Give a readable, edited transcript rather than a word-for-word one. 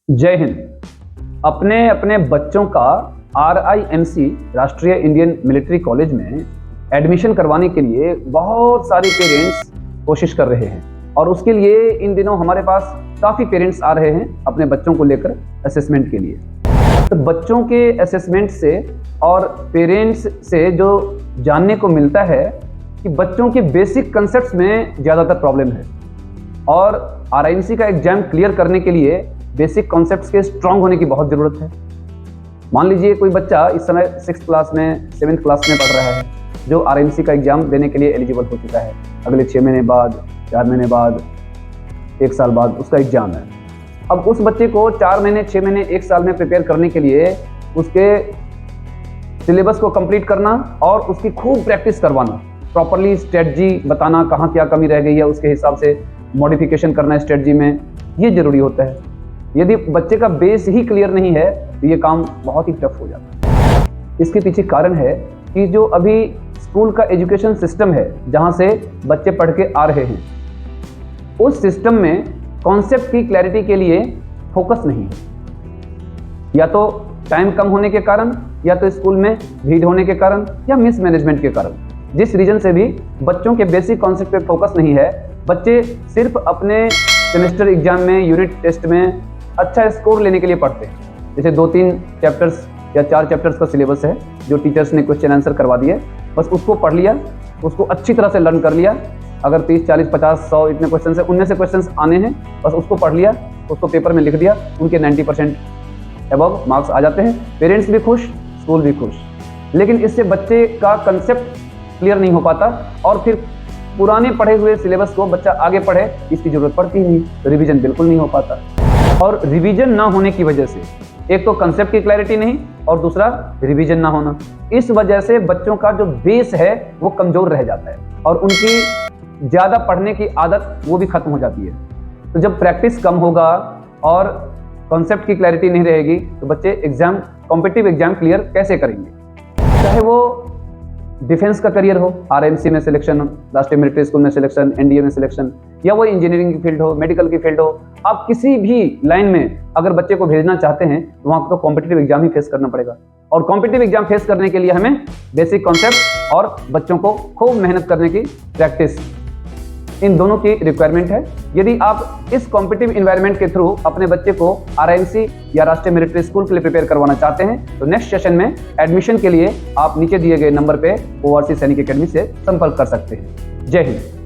जय हिंद। अपने अपने बच्चों का RIMC राष्ट्रीय इंडियन मिलिट्री कॉलेज में एडमिशन करवाने के लिए बहुत सारे पेरेंट्स कोशिश कर रहे हैं और उसके लिए इन दिनों हमारे पास काफ़ी पेरेंट्स आ रहे हैं अपने बच्चों को लेकर असेसमेंट के लिए। तो बच्चों के असेसमेंट से और पेरेंट्स से जो जानने को मिलता है कि बच्चों के बेसिक कंसेप्ट्स में ज़्यादातर प्रॉब्लम है और RIMC का एग्ज़ाम क्लियर करने के लिए बेसिक कॉन्सेप्ट्स के स्ट्रांग होने की बहुत ज़रूरत है। मान लीजिए कोई बच्चा इस समय 6th क्लास में 7th क्लास में पढ़ रहा है जो RIMC का एग्ज़ाम देने के लिए एलिजिबल हो चुका है। अगले 6 महीने बाद, 4 महीने बाद, 1 साल बाद उसका एग्ज़ाम है। अब उस बच्चे को 4 महीने, 6 महीने, 1 साल में प्रिपेयर करने के लिए उसके सिलेबस को कंप्लीट करना और उसकी खूब प्रैक्टिस करवाना, प्रॉपरली स्ट्रेटजी बताना, कहाँ क्या कमी रह गई है उसके हिसाब से मॉडिफिकेशन करना स्ट्रेटजी में, ये ज़रूरी होता है। यदि बच्चे का बेस ही क्लियर नहीं है तो ये काम बहुत ही टफ हो जाता है। इसके पीछे कारण है कि जो अभी स्कूल का एजुकेशन सिस्टम है जहाँ से बच्चे पढ़ के आ रहे हैं, उस सिस्टम में कॉन्सेप्ट की क्लैरिटी के लिए फोकस नहीं है। या तो टाइम कम होने के कारण, या तो स्कूल में भीड़ होने के कारण, या मिसमैनेजमेंट के कारण। जिस रीजन से भी बच्चों के बेसिक कॉन्सेप्ट पे फोकस नहीं है, बच्चे सिर्फ अपने सेमेस्टर एग्जाम में, यूनिट टेस्ट में अच्छा स्कोर लेने के लिए पढ़ते हैं। जैसे 2-3 चैप्टर्स या 4 चैप्टर्स का सिलेबस है जो टीचर्स ने क्वेश्चन आंसर करवा दिए, बस उसको पढ़ लिया, उसको अच्छी तरह से लर्न कर लिया। अगर 30, 40, 50, 100 इतने क्वेश्चन है, उनमें से क्वेश्चन आने हैं, बस उसको पढ़ लिया, उसको पेपर में लिख दिया, उनके 90% अबव मार्क्स आ जाते हैं। पेरेंट्स भी खुश, स्कूल भी खुश। लेकिन इससे बच्चे का कंसेप्ट क्लियर नहीं हो पाता और फिर पुराने पढ़े हुए सिलेबस को बच्चा आगे पढ़े इसकी ज़रूरत पड़ती ही नहीं, तो रिवीजन बिल्कुल नहीं हो पाता। और रिवीजन ना होने की वजह से एक तो कंसेप्ट की क्लैरिटी नहीं और दूसरा रिवीजन ना होना, इस वजह से बच्चों का जो बेस है वो कमज़ोर रह जाता है और उनकी ज़्यादा पढ़ने की आदत वो भी खत्म हो जाती है। तो जब प्रैक्टिस कम होगा और कॉन्सेप्ट की क्लैरिटी नहीं रहेगी तो बच्चे एग्ज़ाम, कॉम्पिटिटिव एग्ज़ाम क्लियर कैसे करेंगे? चाहे वो डिफेंस का करियर हो, RIMC में सिलेक्शन, राष्ट्रीय मिलिट्री स्कूल में सिलेक्शन, NDA में सिलेक्शन, या वो इंजीनियरिंग की फील्ड हो, मेडिकल की फील्ड हो, आप किसी भी लाइन में अगर बच्चे को भेजना चाहते हैं तो वहाँ तो कॉम्पिटिटिव एग्जाम ही फेस करना पड़ेगा। और कॉम्पिटिटिव एग्जाम फेस करने के लिए हमें बेसिक कॉन्सेप्ट और बच्चों को खूब मेहनत करने की प्रैक्टिस, इन दोनों की रिक्वायरमेंट है। यदि आप इस कॉम्पिटिटिव इन्वायरमेंट के थ्रू अपने बच्चे को RIMC या राष्ट्रीय मिलिट्री स्कूल के लिए प्रिपेयर करवाना चाहते हैं तो नेक्स्ट सेशन में एडमिशन के लिए आप नीचे दिए गए नंबर पे ORC सैनिक अकेडमी से संपर्क कर सकते हैं। जय हिंद।